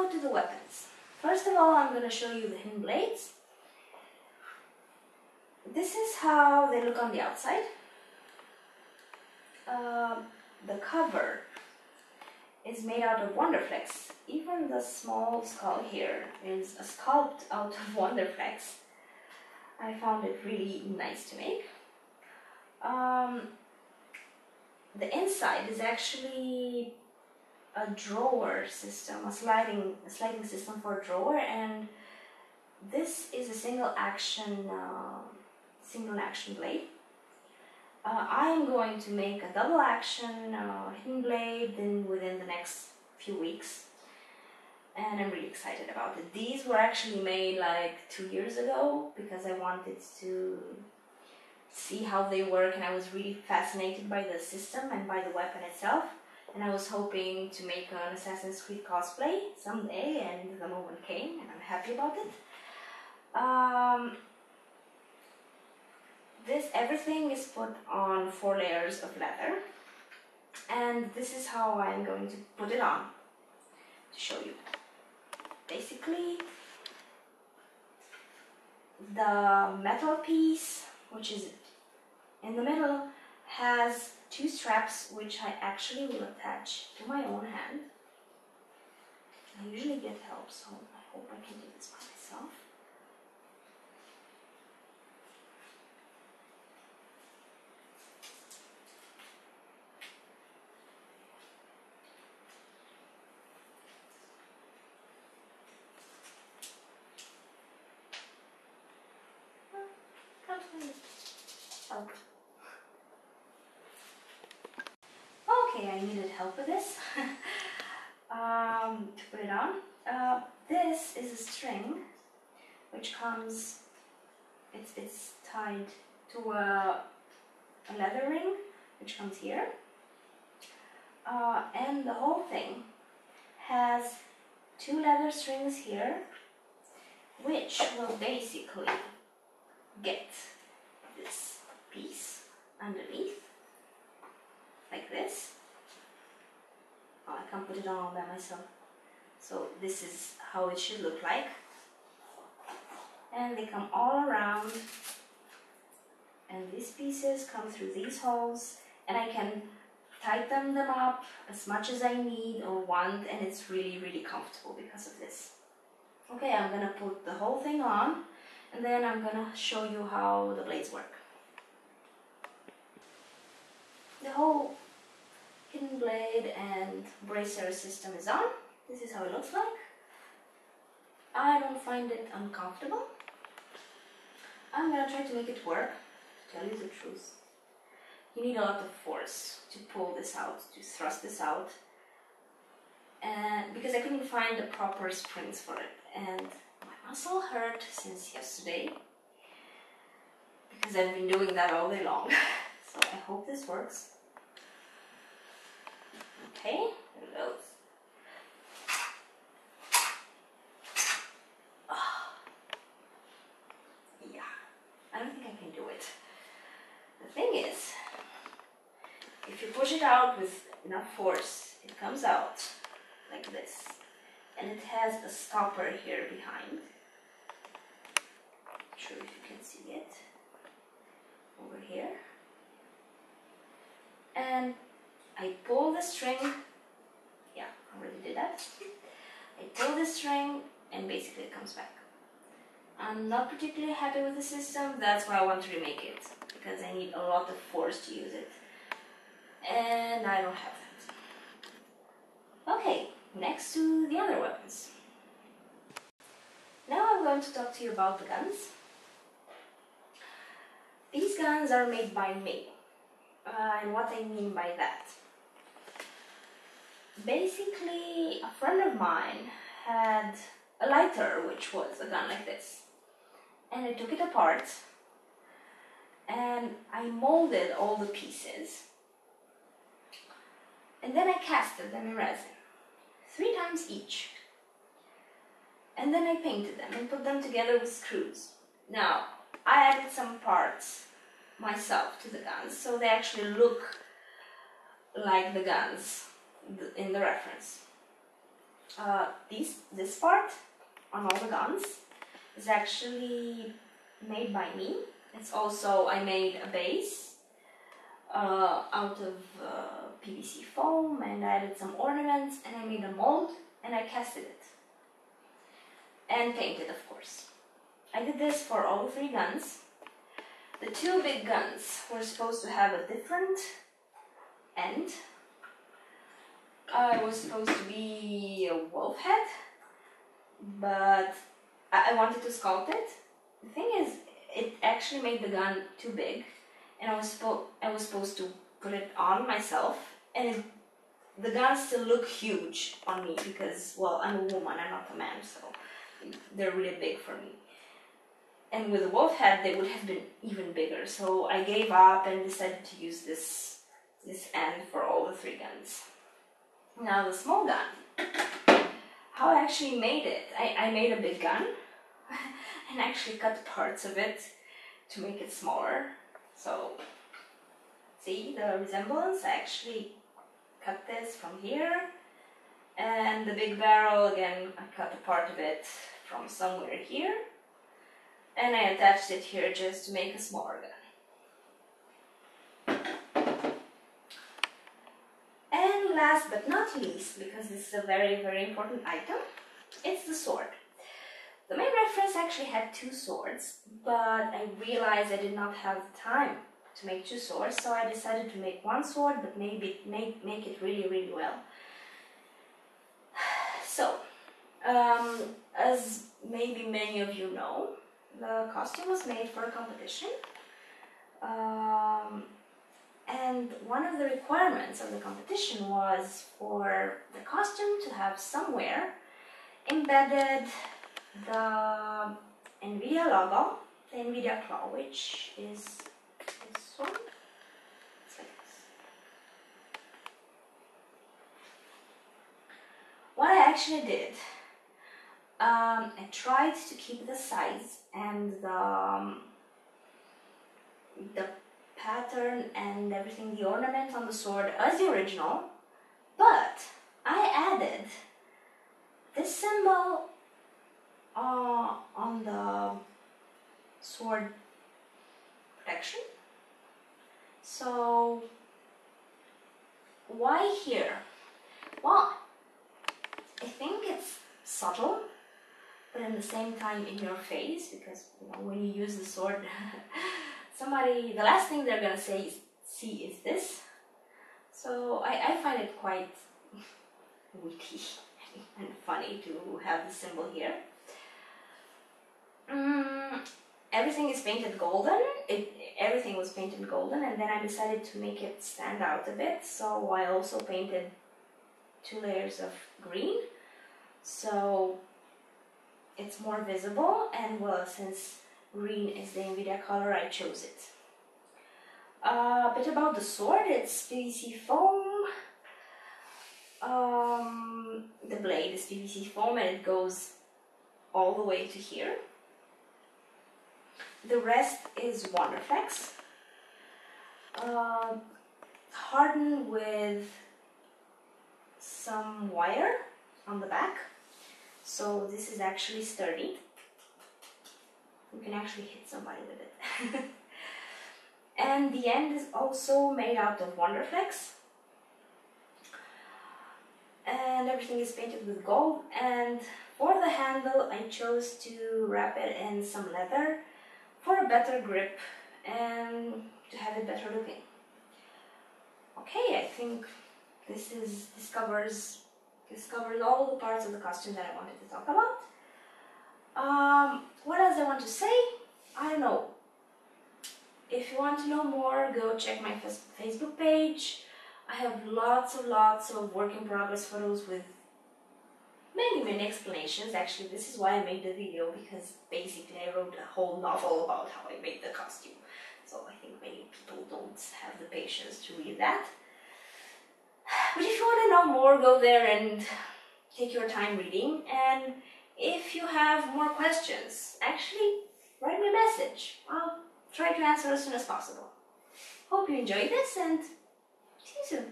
go to the weapons. First of all, I'm going to show you the hidden blades. This is how they look on the outside. The cover is made out of Wonderflex. Even the small skull here is a sculpt out of Wonderflex. I found it really nice to make. The inside is actually a drawer system, a sliding system for a drawer, and this is a single action blade. I am going to make a double action hidden blade within the next few weeks, and I'm really excited about it. These were actually made like 2 years ago because I wanted to see how they work, and I was really fascinated by the system and by the weapon itself, and I was hoping to make an Assassin's Creed cosplay someday, and the moment came, and I'm happy about it. Everything is put on 4 layers of leather, and this is how I'm going to put it on to show you. Basically, the metal piece, which is in the middle, has 2 straps which I actually will attach to my own hand. I usually get help, so I hope I can do this by myself. Oh. Okay, I needed help with this to put it on. This is a string which comes, it's tied to a leather ring which comes here, and the whole thing has 2 leather strings here which will basically get this piece underneath, like this. Oh, I can't put it on all by myself. So this is how it should look like. And they come all around, and these pieces come through these holes, and I can tighten them up as much as I need or want, and it's really, really comfortable because of this. Okay, I'm gonna put the whole thing on, and then I'm gonna show you how the blades work. The whole hidden blade and bracer system is on. This is how it looks like. I don't find it uncomfortable. I'm gonna try to make it work, to tell you the truth. You need a lot of force to pull this out, to thrust this out, and because I couldn't find the proper springs for it, and my muscle hurt since yesterday because I've been doing that all day long. So I hope this works. Okay, there it goes. Oh. Yeah, I don't think I can do it. The thing is, if you push it out with enough force, it comes out like this, and it has a stopper here behind. Not sure if you can see it over here. And I pull the string. Yeah, I already did that. I pull the string, and basically it comes back. I'm not particularly happy with the system. That's why I want to remake it, because I need a lot of force to use it, and I don't have that. Okay, next to the other weapons. Now I'm going to talk to you about the guns. These guns are made by me, and what I mean by that. Basically, a friend of mine had a lighter which was a gun like this, and I took it apart and I molded all the pieces, and then I casted them in resin 3 times each, and then I painted them and put them together with screws. Now I added some parts myself to the guns, so they actually look like the guns in the reference. this part on all the guns is actually made by me. It's also, I made a base out of PVC foam and added some ornaments, and I made a mold and I casted it. And painted, of course. I did this for all 3 guns. The 2 big guns were supposed to have a different end. It was supposed to be a wolf head, but I wanted to sculpt it. The thing is, it actually made the gun too big, and I was supposed to put it on myself, and the guns still look huge on me because, well, I'm a woman, I'm not a man, so they're really big for me. And with a wolf head, they would have been even bigger, so I gave up and decided to use this end for all the 3 guns. Now the small gun, how I actually made it, I made a big gun and actually cut parts of it to make it smaller. So, see the resemblance? I actually cut this from here, and the big barrel, again, I cut a part of it from somewhere here, and I attached it here just to make a smaller gun. And last but not least, because this is a very, very important item, it's the sword. The main reference actually had 2 swords, but I realized I did not have the time to make 2 swords, so I decided to make 1 sword, but maybe make it really, really well. So, as maybe many of you know, the costume was made for a competition. And one of the requirements of the competition was for the costume to have somewhere embedded the NVIDIA logo, the NVIDIA claw, which is this one. It's like this. What I actually did, I tried to keep the size and the pattern and everything, the ornament on the sword as the original, but I added this symbol on the sword protection. So why here? Well, I think it's subtle, but at the same time in your face, because when you use the sword, the last thing they're gonna see is this. So I find it quite witty and funny to have the symbol here. Everything is painted golden. Everything was painted golden, and then I decided to make it stand out a bit. So I also painted 2 layers of green, so it's more visible. And well, since green is the NVIDIA color, I chose it. A bit about the sword, it's PVC foam. The blade is PVC foam and it goes all the way to here. The rest is Wonderflex, hardened with some wire on the back, so this is actually sturdy. You can actually hit somebody with it. And the end is also made out of Wonderflex. And everything is painted with gold. And for the handle, I chose to wrap it in some leather for a better grip and to have it better looking. Okay, I think this covers all the parts of the costume that I wanted to talk about. What else I want to say? I don't know. If you want to know more, go check my Facebook page. I have lots of work in progress photos with many explanations. Actually, this is why I made the video, because basically I wrote a whole novel about how I made the costume. So I think many people don't have the patience to read that. But if you want to know more, go there and take your time reading. And if you have more questions, actually write me a message. I'll try to answer as soon as possible. Hope you enjoyed this and see you soon.